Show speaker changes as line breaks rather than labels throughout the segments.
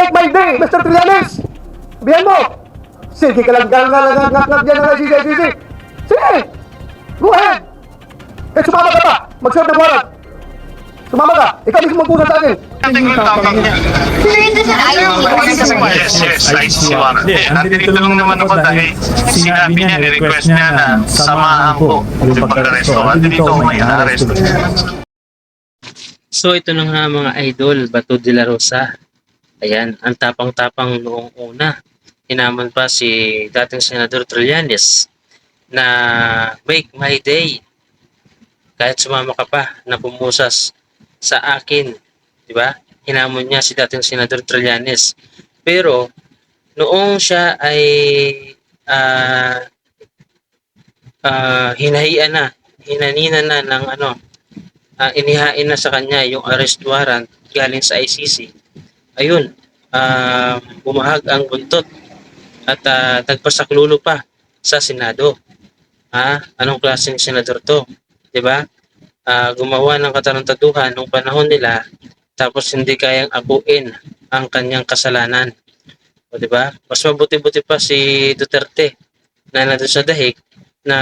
make my day, Mr. Trillanes! Sabihan mo! Sige ka lang dyan ng ICC. Sige! Go ahead! Eh, sumama ka pa! Mag-serve ng warrant! Sumama ka! Ikaw mismo magpusa sa akin!
Yes, ICC warrant. Nandito lang naman ako dahil sinabi niya, ni-request niya na samahan ko yung pag-aresto. Nandito ako may aresto.
So ito na nga mga idol, Bato de la Rosa. Ayan, ang tapang-tapang noong una. Hinaman pa si dating Senador Trillanes na make my day. Kahit sumama ka pa na pumusas sa akin, di ba? Hinamon niya si dating Senador Trillanes. Pero noong siya ay hinahian na, hinanina na ng inihain na sa kanya yung arrest warrant galing sa ICC. Ayun, bumahag ang buntot at nagpasaklulo pa sa Senado. Anong klaseng senador to? 'Di ba? Gumawa ng katarantaduhan nung panahon nila tapos hindi kayang akuin ang kanyang kasalanan. O 'di ba? Mas mabuti-buti pa si Duterte na nandun sa dahig na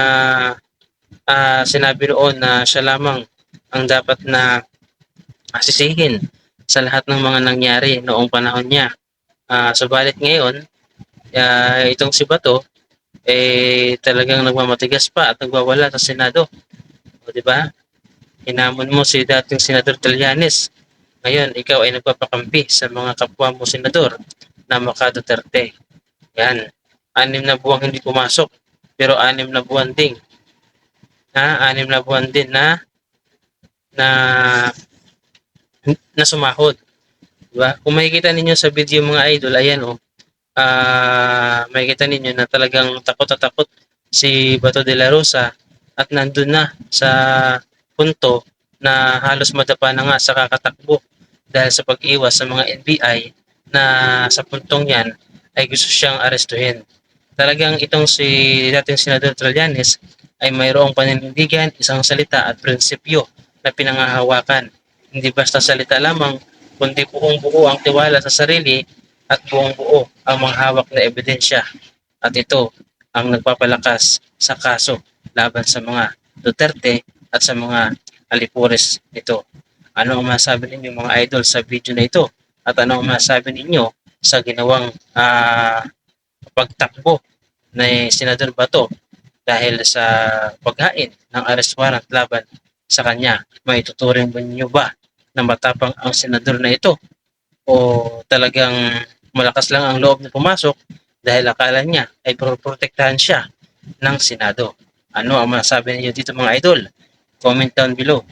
sinabi noon na siya lamang ang dapat na sisihin sa lahat ng mga nangyari noong panahon niya. Subalit ngayon, itong si Bato talagang nagmamatigas pa at nagwawala sa Senado. O di ba? Hinamon mo si dating Senador Trillanes. Ngayon, ikaw ay nagpapakampi sa mga kapwa mo senador na maka Duterte. Yan. 6 na buwang hindi pumasok, pero 6 na buwan ding 6 na buwan din na sumahod. Diba? Kung makikita ninyo sa video mga idol, ayan makikita ninyo na talagang takot na takot si Bato de la Rosa at nandun na sa punto na halos madapa na nga sa kakatakbo dahil sa pag-iwas sa mga NBI na sa puntong yan ay gusto siyang arestuhin. Talagang itong si dating Senador Trillanes ay mayroong paninindigan, isang salita at prinsipyo na pinangahawakan. Hindi basta salita lamang, kundi buong buo ang tiwala sa sarili at buong buo ang mga hawak na ebidensya. At ito ang nagpapalakas sa kaso laban sa mga Duterte at sa mga alipores nito. Ano ang masasabi ninyo mga idol sa video na ito? At ano ang masasabi ninyo sa ginawang pagtakbo ni Senador Bato dahil sa paghain ng arrest warrant laban sa kanya? May tuturing ba ninyo ba na matapang ang senador na ito? O talagang malakas lang ang loob na pumasok dahil akala niya ay protektahan siya ng Senado? Ano ang masasabi niyo dito mga idol? Comment down below.